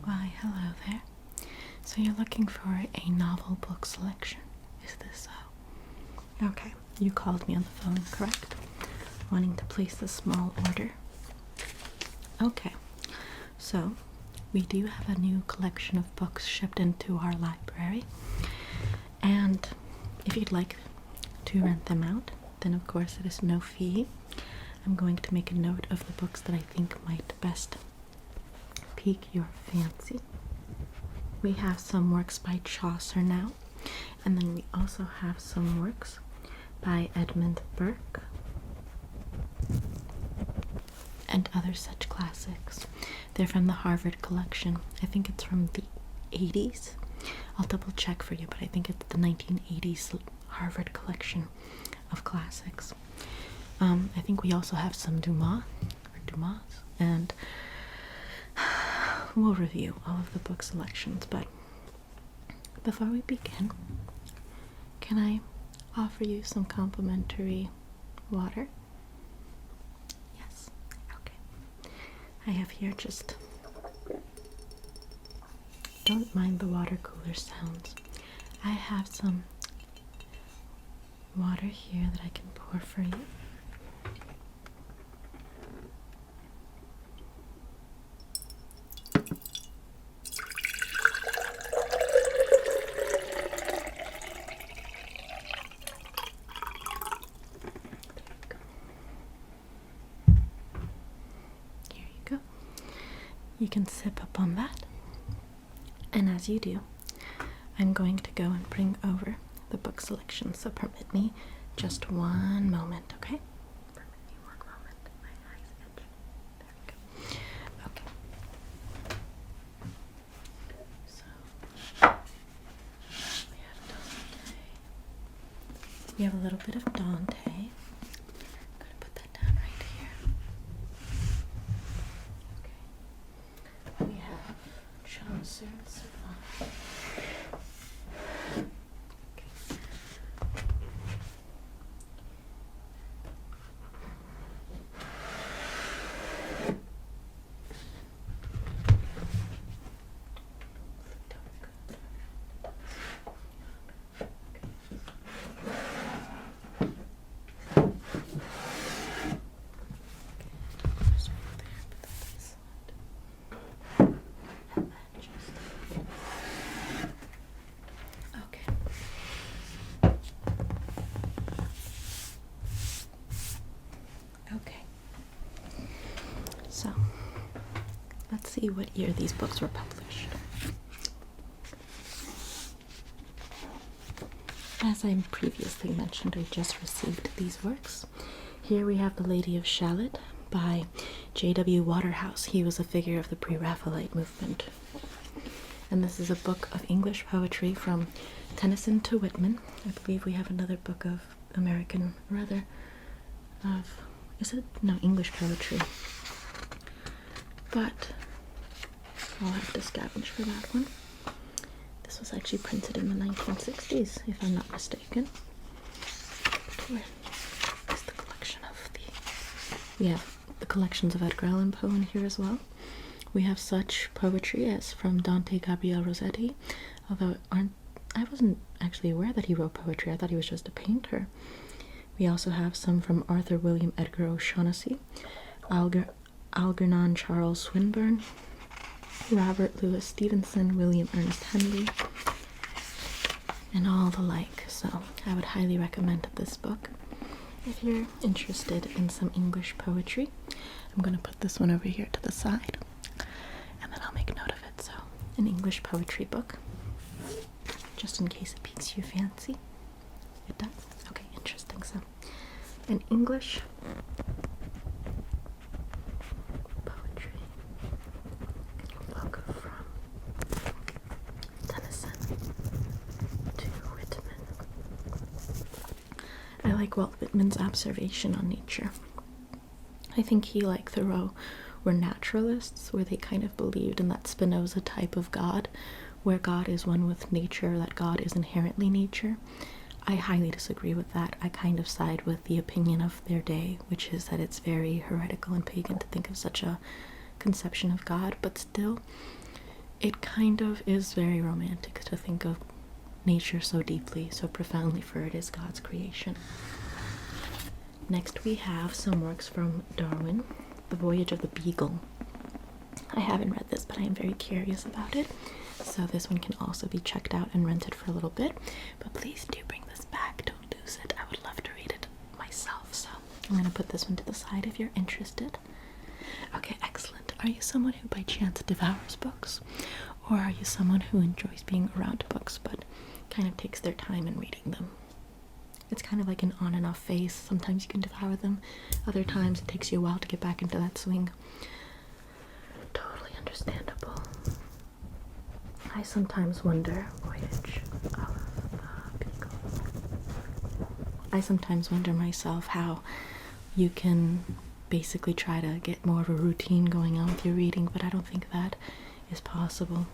Why, hello there. So you're looking for a novel book selection, is this so? Okay, you called me on the phone, correct? Wanting to place a small order. Okay, so we do have a new collection of books shipped into our library, and if you'd like to rent them out, then of course it is no fee. I'm going to make a note of the books that I think might best pique your fancy. We have some works by Chaucer now, and then we also have some works by Edmund Burke and other such classics. They're from the Harvard collection. I think it's from the 80s. I'll double check for you, but I think it's the 1980s Harvard collection of classics. I think we also have some Dumas, and we'll review all of the book selections. But before we begin, can I offer you some complimentary water? Yes. Okay. I have here just... Don't mind the water cooler sounds. I have some water here that I can pour for you. Here you go. You can sip up on that. And as you do, I'm going to go and bring over the book selection, so permit me just one moment, okay? Permit me one moment. My eyes itch. There we go. Okay. So, we have Dante. We have a little bit of Dante. I'm going to put that down right here. Okay. We have Chaucer and Cervantes. So, let's see what year these books were published. As I previously mentioned, I just received these works. Here we have The Lady of Shalott by J.W. Waterhouse. He was a figure of the Pre-Raphaelite movement. And this is a book of English poetry from Tennyson to Whitman. I believe we have another book of English poetry. But I'll have to scavenge for that one. This was actually printed in the 1960s, if I'm not mistaken. But where is the collection of we have the collections of Edgar Allan Poe in here as well. We have such poetry as from Dante Gabriel Rossetti, although I wasn't actually aware that he wrote poetry. I thought he was just a painter. We also have some from Arthur William Edgar O'Shaughnessy, Algernon Charles Swinburne, Robert Louis Stevenson, William Ernest Henley, and all the like. So I would highly recommend this book if you're interested in some English poetry. I'm going to put this one over here to the side, and then I'll make note of it. So, an English poetry book, just in case it piques your fancy. It does? Okay, interesting. So, an English poetry book from Tennyson to Whitman. I like Walt Whitman's observation on nature. I think he, like Thoreau, were naturalists, where they kind of believed in that Spinoza type of God, where God is one with nature, that God is inherently nature. I highly disagree with that. I kind of side with the opinion of their day, which is that it's very heretical and pagan to think of such a conception of God, but still, it kind of is very romantic to think of nature so deeply, so profoundly, for it is God's creation. Next we have some works from Darwin, The Voyage of the Beagle. I haven't read this, but I am very curious about it, so this one can also be checked out and rented for a little bit, but please do bring this back, don't lose it. I would love to read it myself, so I'm going to put this one to the side if you're interested. Okay, excellent. Are you someone who by chance devours books, or are you someone who enjoys being around books but kind of takes their time in reading them? It's kind of like an on and off phase. Sometimes you can devour them, other times it takes you a while to get back into that swing. Totally understandable. I sometimes wonder, Voyage of the Beagle. I sometimes wonder myself how you can basically try to get more of a routine going on with your reading, but I don't think that is possible.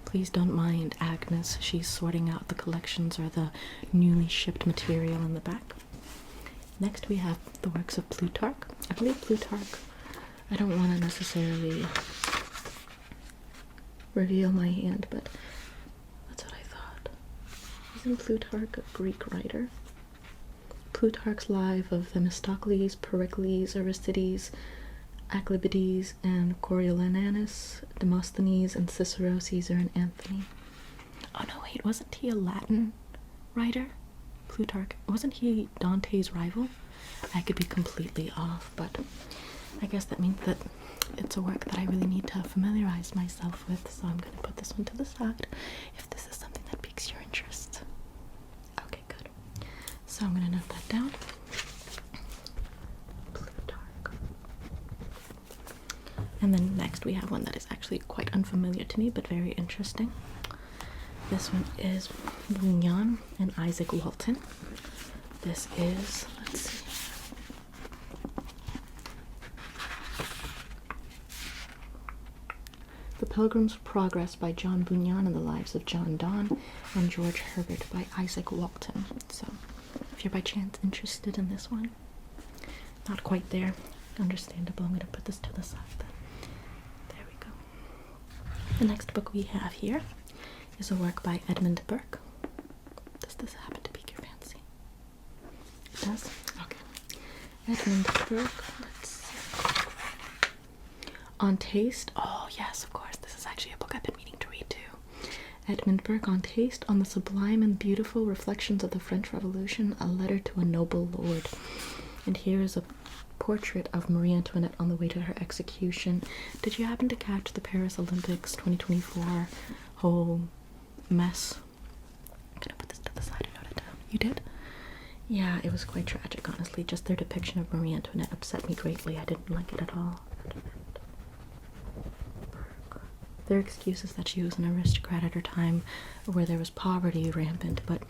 Please don't mind Agnes. She's sorting out the collections or the newly shipped material in the back. Next we have the works of Plutarch. I believe Plutarch, I don't want to necessarily reveal my hand, but that's what I thought. Isn't Plutarch a Greek writer? Plutarch's Lives of Themistocles, Pericles, Aristides, Alcibiades, and Coriolanus, Demosthenes, and Cicero, Caesar, and Anthony. Oh no, wait, wasn't he a Latin writer? Plutarch, wasn't he Dante's rival? I could be completely off, but I guess that means that it's a work that I really need to familiarize myself with, so I'm going to put this one to the side if this is something that piques your interest. Okay, good. So I'm going to note that down. And then next we have one that is actually quite unfamiliar to me, but very interesting. This one is Bunyan and Isaac Walton. This is, let's see. The Pilgrim's Progress by John Bunyan and the Lives of John Donne and George Herbert by Isaac Walton. So if you're by chance interested in this one, not quite there, understandable. I'm going to put this to the side then. The next book we have here is a work by Edmund Burke. Does this happen to pique your fancy? It does? Okay. Edmund Burke, let's see. On Taste. Oh, yes, of course. This is actually a book I've been meaning to read too. Edmund Burke, On Taste, on the Sublime and Beautiful Reflections of the French Revolution, a Letter to a Noble Lord. And here is a portrait of Marie Antoinette on the way to her execution. Did you happen to catch the Paris Olympics 2024 whole mess? I'm gonna put this to the side and note it down. You did? Yeah, it was quite tragic, honestly. Just their depiction of Marie Antoinette upset me greatly. I didn't like it at all. Their excuse is that she was an aristocrat at her time where there was poverty rampant, but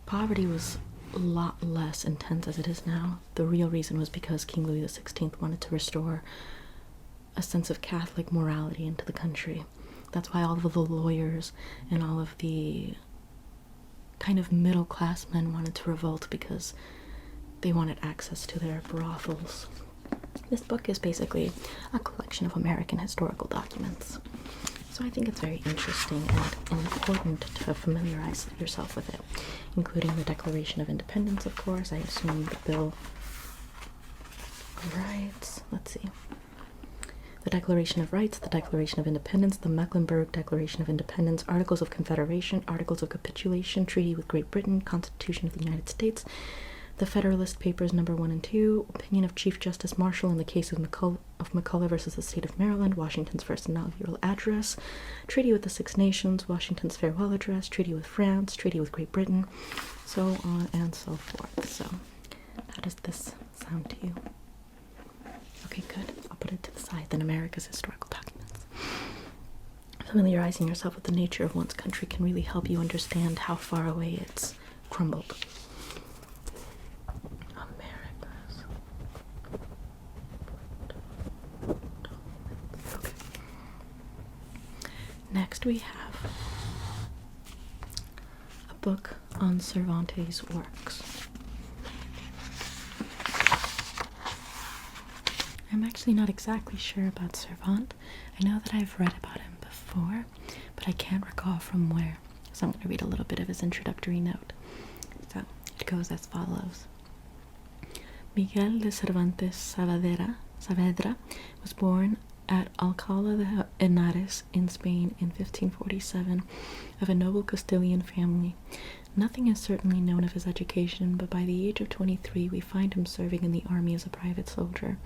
poverty was a lot less intense as it is now. The real reason was because King Louis XVI wanted to restore a sense of Catholic morality into the country. That's why all of the lawyers and all of the kind of middle-class men wanted to revolt, because they wanted access to their brothels. This book is basically a collection of American historical documents. So I think it's very interesting and important to familiarize yourself with it, including the Declaration of Independence, of course. I assume the Bill of Rights. Let's see. The Declaration of Rights, the Declaration of Independence, the Mecklenburg Declaration of Independence, Articles of Confederation, Articles of Capitulation, Treaty with Great Britain, Constitution of the United States, the Federalist Papers No. 1 and 2, Opinion of Chief Justice Marshall in the case of McCulloch versus the State of Maryland, Washington's first inaugural address, Treaty with the Six Nations, Washington's farewell address, Treaty with France, Treaty with Great Britain, so on and so forth. So, how does this sound to you? Okay, good. I'll put it to the side. Then America's historical documents. Familiarizing yourself with the nature of one's country can really help you understand how far away it's crumbled. Next we have a book on Cervantes' works. I'm actually not exactly sure about Cervantes. I know that I've read about him before, but I can't recall from where. So I'm going to read a little bit of his introductory note. So it goes as follows. Miguel de Cervantes Saavedra was born at Alcalá de Henares in Spain in 1547 of a noble Castilian family. Nothing is certainly known of his education, but by the age of 23 we find him serving in the army as a private soldier.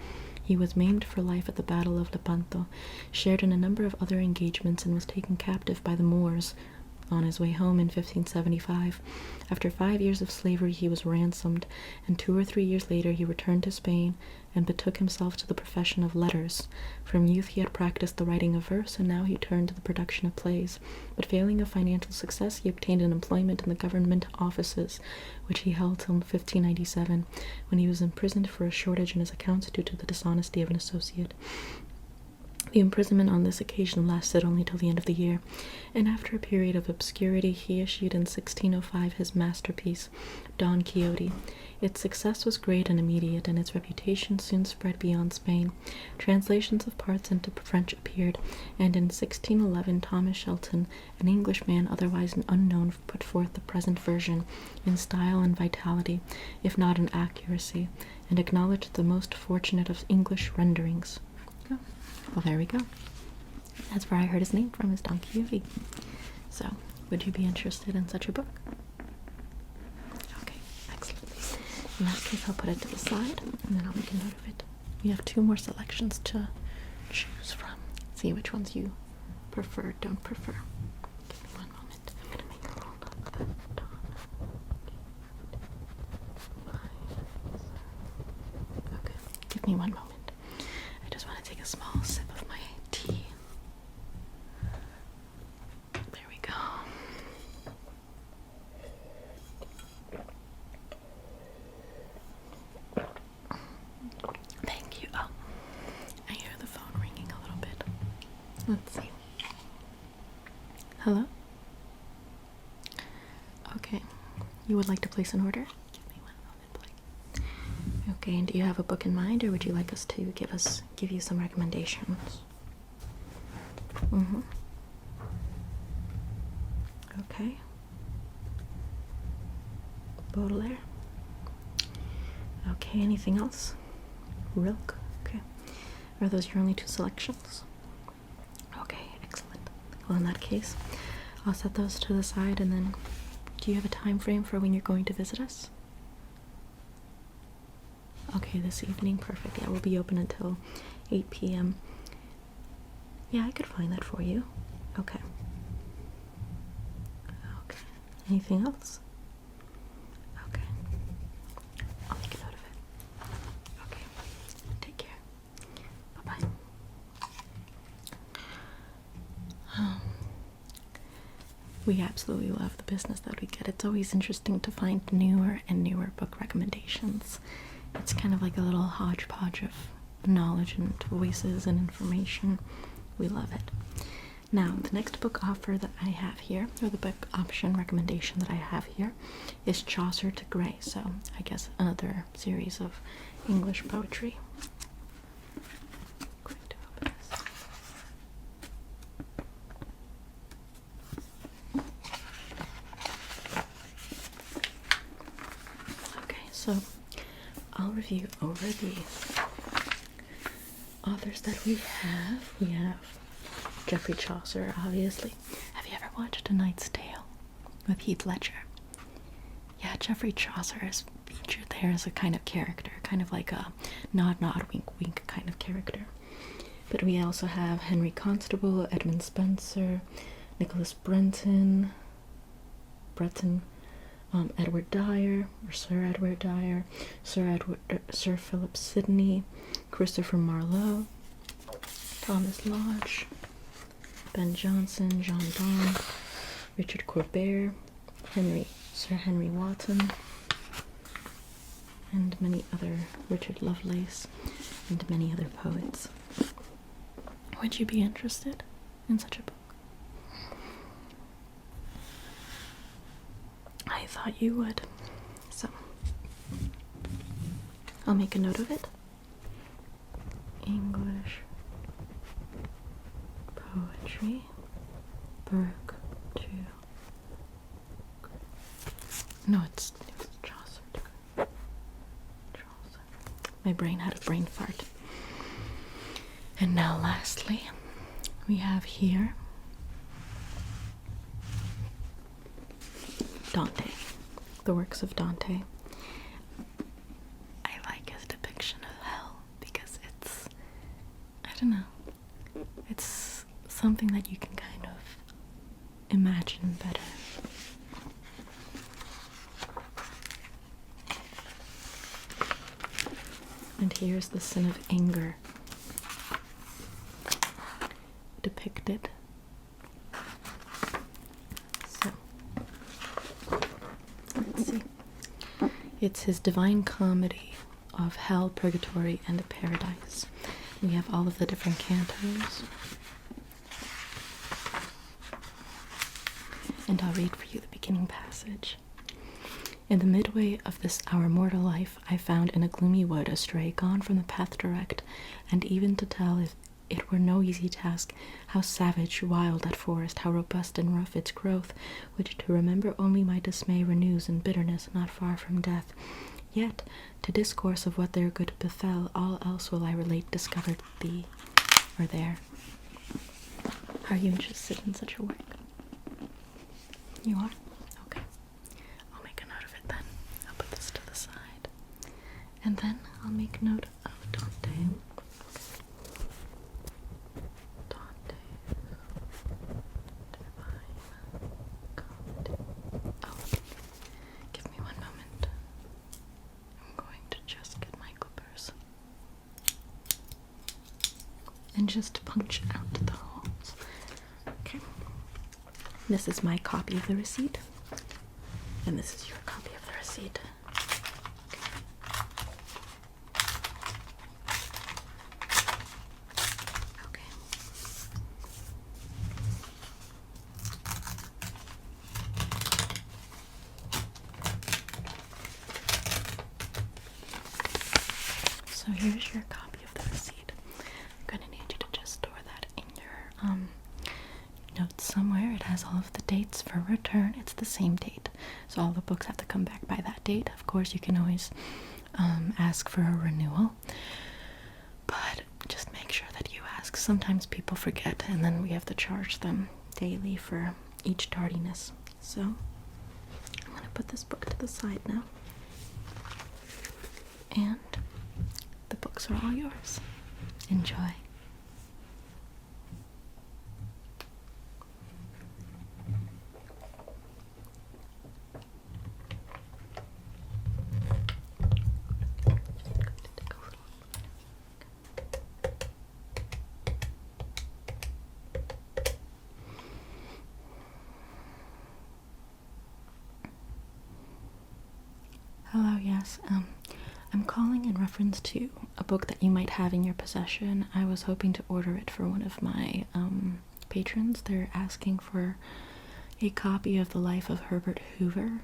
He was maimed for life at the Battle of Lepanto, shared in a number of other engagements, and was taken captive by the Moors on his way home in 1575. After 5 years of slavery he was ransomed, and 2 or 3 years later he returned to Spain and betook himself to the profession of letters. From youth he had practiced the writing of verse, and now he turned to the production of plays. But failing of financial success, he obtained an employment in the government offices, which he held till 1597, when he was imprisoned for a shortage in his accounts due to the dishonesty of an associate. The imprisonment on this occasion lasted only till the end of the year, and after a period of obscurity he issued in 1605 his masterpiece, Don Quixote. Its success was great and immediate, and its reputation soon spread beyond Spain. Translations of parts into French appeared, and in 1611 Thomas Shelton, an Englishman otherwise unknown, put forth the present version, in style and vitality, if not in accuracy, and acknowledged the most fortunate of English renderings. Well, there we go. That's where I heard his name from, is Don Quixote. So, would you be interested in such a book? Okay, excellent. In that case, I'll put it to the side, and then I'll make a note of it. We have 2 more selections to choose from. See which ones you prefer, don't prefer. Give me 1 moment. I'm going to make a little note of that. Okay, give me 1 moment. I just want to take a small sip of my tea. There we go. Thank you. Oh, I hear the phone ringing a little bit. Let's see. Hello? Okay. You would like to place an order? Give me 1 moment, please. Okay, and do you have a book in mind, or would you like us to give you some recommendations? Okay. Baudelaire. Okay, anything else? Rilke. Okay. Are those your only 2 selections? Okay, excellent. Well, in that case, I'll set those to the side, and then do you have a time frame for when you're going to visit us? Okay, this evening. Perfect. Yeah, we'll be open until 8 p.m. Yeah, I could find that for you. Okay. Okay. Anything else? Okay. I'll make a note of it. Okay. Take care. Bye-bye. We absolutely love the business that we get. It's always interesting to find newer and newer book recommendations. It's kind of like a little hodgepodge of knowledge and voices and information. We love it. Now, the next book offer that I have here, or the book option recommendation that I have here, is Chaucer to Gray. So, I guess another series of English poetry. I'm going to open this. Okay, so I'll review over the authors that we have. We have Geoffrey Chaucer, obviously. Have you ever watched A Knight's Tale with Heath Ledger? Yeah, Geoffrey Chaucer is featured there as a kind of character, kind of like a nod, nod, wink, wink kind of character. But we also have Henry Constable, Edmund Spenser, Nicholas Breton, Edward Dyer, or Sir Edward Dyer, Sir Philip Sidney, Christopher Marlowe, Thomas Lodge, Ben Jonson, John Donne, Richard Corbert, Sir Henry Wotton, and many other, Richard Lovelace, and many other poets. Would you be interested in such a book? I thought thought you would. So, I'll make a note of it. English poetry, Burke to... No, it's Chaucer. My brain had a brain fart. And now lastly, we have here Dante, the works of Dante. I like his depiction of hell because it's, I don't know, it's something that you can kind of imagine better. And here's the sin of anger depicted. So, let's see. It's his divine comedy of hell, purgatory, and paradise. We have all of the different cantos. And I'll read for you the beginning passage. In the midway of this our mortal life, I found in a gloomy wood a stray gone from the path direct, and even to tell if it were no easy task, how savage, wild that forest, how robust and rough its growth, which to remember only my dismay renews in bitterness not far from death. Yet, to discourse of what there good befell, all else will I relate discovered thee, or there. Are you interested in such a work? You are? Okay. I'll make a note of it then. I'll put this to the side. And then I'll make note of Dante. Oh, give me one moment. I'm going to just get my clippers and just punch out the holes. Okay. This is my copy of the receipt, and this is your copy of the receipt. Okay. So here's your copy of the receipt. I'm gonna need you to just store that in your notes somewhere. It has all of the dates for return. It's the same date, so all the books have to come back by that date. Of course, you can always ask for a renewal, but just make sure that you ask. Sometimes people forget, and then we have to charge them daily for each tardiness. So I'm gonna put this book to the side now, and the books are all yours. Enjoy. Hello, yes. I'm calling in reference to a book that you might have in your possession. I was hoping to order it for one of my patrons. They're asking for a copy of The Life of Herbert Hoover.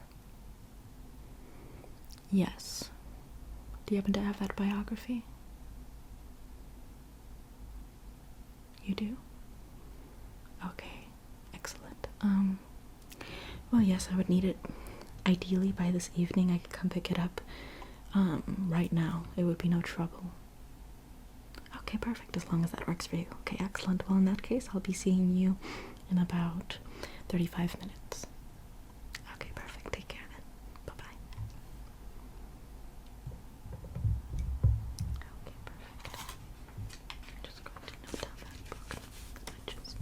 Yes. Do you happen to have that biography? You do? Okay, excellent. Well, yes, I would need it ideally by this evening. I could come pick it up right now. It would be no trouble. Okay, perfect, as long as that works for you. Okay, excellent. Well, in that case, I'll be seeing you in about 35 minutes. Okay, perfect. Take care then. Bye-bye. Okay, perfect. I'm just going to note down that book I just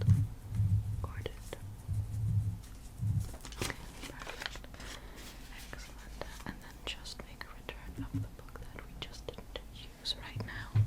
ordered. Okay, perfect. Excellent. And then just make a return of the book that we just didn't use right now.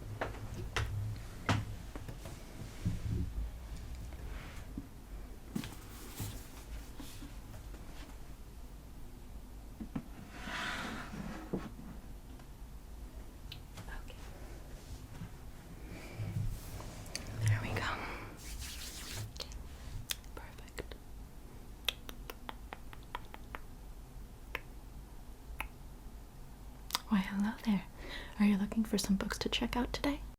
Hello there. Are you looking for some books to check out today?